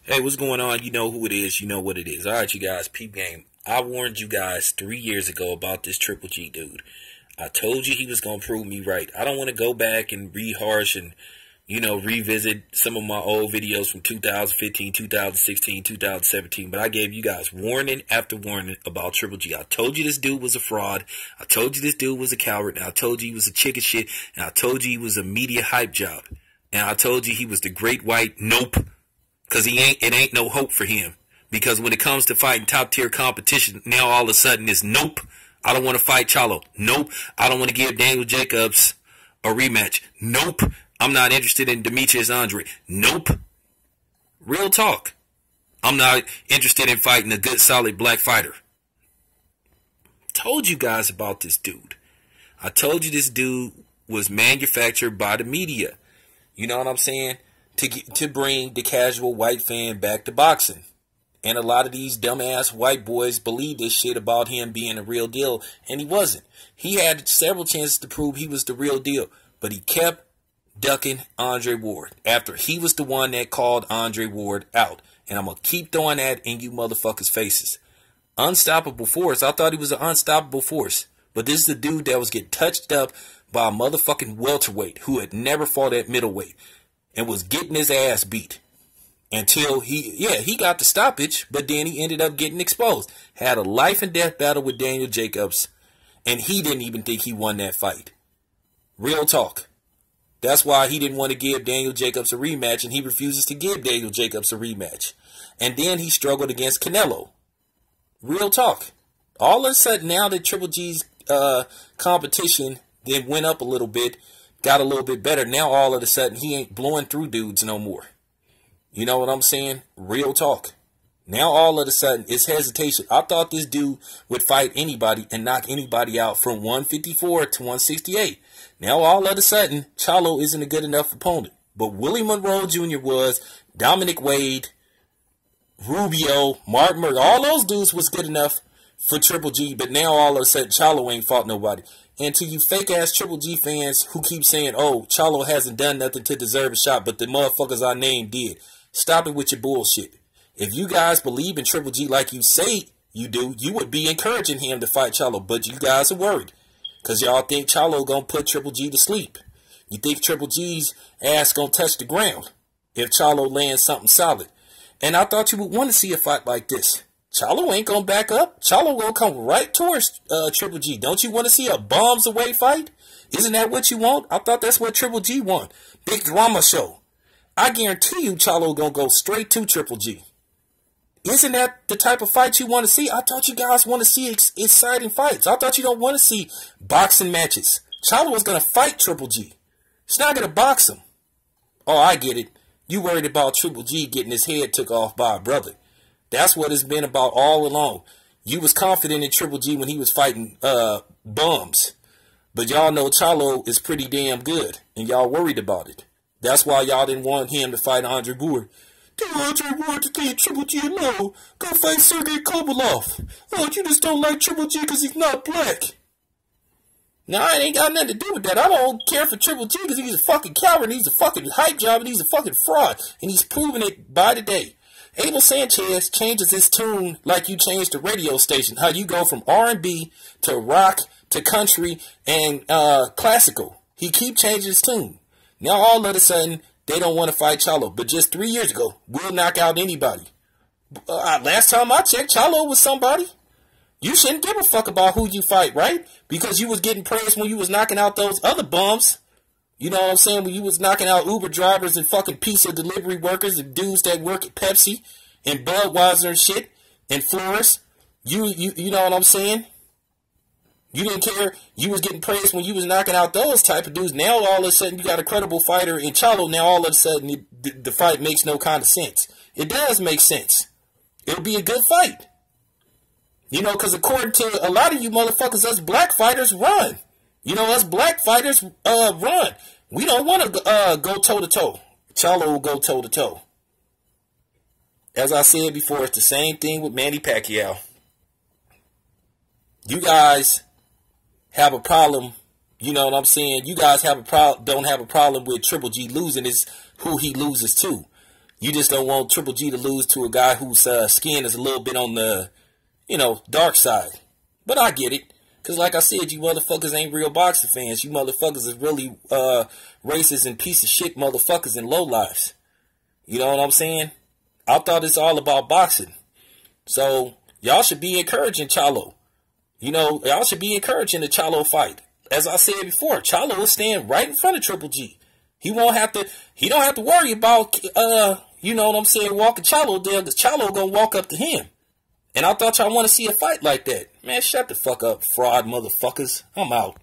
Hey, what's going on? You know who it is. You know what it is. All right, you guys, peep game. I warned you guys 3 years ago about this Triple G dude. I told you he was going to prove me right. I don't want to go back and rehash and, revisit some of my old videos from 2015, 2016, 2017. But I gave you guys warning after warning about Triple G. I told you this dude was a fraud. I told you this dude was a coward. And I told you he was a chicken shit. And I told you he was a media hype job. And I told you he was the great white nope. Because it ain't no hope for him. Because when it comes to fighting top tier competition, now all of a sudden it's nope. I don't want to fight Charlo. Nope. I don't want to give Daniel Jacobs a rematch. Nope. I'm not interested in Demetrius Andre. Nope. Real talk. I'm not interested in fighting a good solid black fighter. Told you guys about this dude. I told you this dude was manufactured by the media. You know what I'm saying? To bring the casual white fan back to boxing. And a lot of these dumbass white boys believe this shit about him being a real deal, and he wasn't. He had several chances to prove he was the real deal, but he kept ducking Andre Ward after he was the one that called Andre Ward out. And I'm going to keep throwing that in you motherfuckers' faces. Unstoppable force. I thought he was an unstoppable force. But this is the dude that was getting touched up by a motherfucking welterweight who had never fought at middleweight. And was getting his ass beat until he got the stoppage, but then he ended up getting exposed. Had a life and death battle with Daniel Jacobs, and he didn't even think he won that fight. Real talk. That's why he didn't want to give Daniel Jacobs a rematch, and he refuses to give Daniel Jacobs a rematch. And then he struggled against Canelo. Real talk. All of a sudden, now that Triple G's competition then went up a little bit, got a little bit better. Now all of a sudden he ain't blowing through dudes no more. You know what I'm saying? Real talk. Now all of a sudden it's hesitation. I thought this dude would fight anybody and knock anybody out from 154 to 168. Now all of a sudden Charlo isn't a good enough opponent. But Willie Monroe Jr. was, Dominic Wade, Rubio, Mark Murray, all those dudes was good enough for Triple G. But now all of a sudden Charlo ain't fought nobody. And to you fake-ass Triple G fans who keep saying, oh, Charlo hasn't done nothing to deserve a shot, but the motherfuckers I named did. Stop it with your bullshit. If you guys believe in Triple G like you say you do, you would be encouraging him to fight Charlo. But you guys are worried. Because y'all think Charlo going to put Triple G to sleep. You think Triple G's ass going to touch the ground if Charlo lands something solid. And I thought you would want to see a fight like this. Charlo ain't gonna back up. Charlo gonna come right towards Triple G. Don't you want to see a bombs away fight? Isn't that what you want? I thought that's what Triple G want. Big drama show. I guarantee you Charlo gonna go straight to Triple G. Isn't that the type of fight you want to see? I thought you guys want to see exciting fights. I thought you don't want to see boxing matches. Charlo was gonna fight Triple G. He's not gonna box him. Oh, I get it. You worried about Triple G getting his head took off by a brother. That's what it's been about all along. You was confident in Triple G when he was fighting bums. But y'all know Charlo is pretty damn good. And y'all worried about it. That's why y'all didn't want him to fight Andre Ward. Tell Andre Ward to leave Triple G alone. Go fight Sergey Kovalev. Oh, you just don't like Triple G because he's not black. Now, it ain't got nothing to do with that. I don't care for Triple G because he's a fucking coward. And he's a fucking hype job. And he's a fucking fraud. And he's proving it by the day. Abel Sanchez changes his tune like you changed the radio station. How you go from R&B to rock to country and classical. He keep changing his tune. Now all of a sudden, they don't want to fight Charlo. But just 3 years ago, we'll knock out anybody. Last time I checked, Charlo was somebody. You shouldn't give a fuck about who you fight, right? Because you was getting praised when you was knocking out those other bums. You know what I'm saying? When you was knocking out Uber drivers and fucking pizza delivery workers and dudes that work at Pepsi and Budweiser and shit and Flores. You know what I'm saying? You didn't care. You was getting praised when you was knocking out those type of dudes. Now all of a sudden you got a credible fighter in Charlo. Now all of a sudden the fight makes no kind of sense. It does make sense. It'll be a good fight. You know, because according to a lot of you motherfuckers, us black fighters run. You know, us black fighters run. We don't want to go toe-to-toe. Charlo will go toe-to-toe. As I said before, it's the same thing with Manny Pacquiao. You guys have a problem. You know what I'm saying? You guys have a don't have a problem with Triple G losing. It's who he loses to. You just don't want Triple G to lose to a guy whose skin is a little bit on the, dark side. But I get it. Because like I said, you motherfuckers ain't real boxing fans. You motherfuckers is really racist and piece of shit motherfuckers and lowlifes. You know what I'm saying? I thought it's all about boxing. So, y'all should be encouraging Charlo. Y'all should be encouraging the Charlo fight. As I said before, Charlo will stand right in front of Triple G. He don't have to worry about, walking Charlo there, because Charlo gonna walk up to him. And I thought y'all want to see a fight like that. Man, shut the fuck up, fraud motherfuckers. I'm out.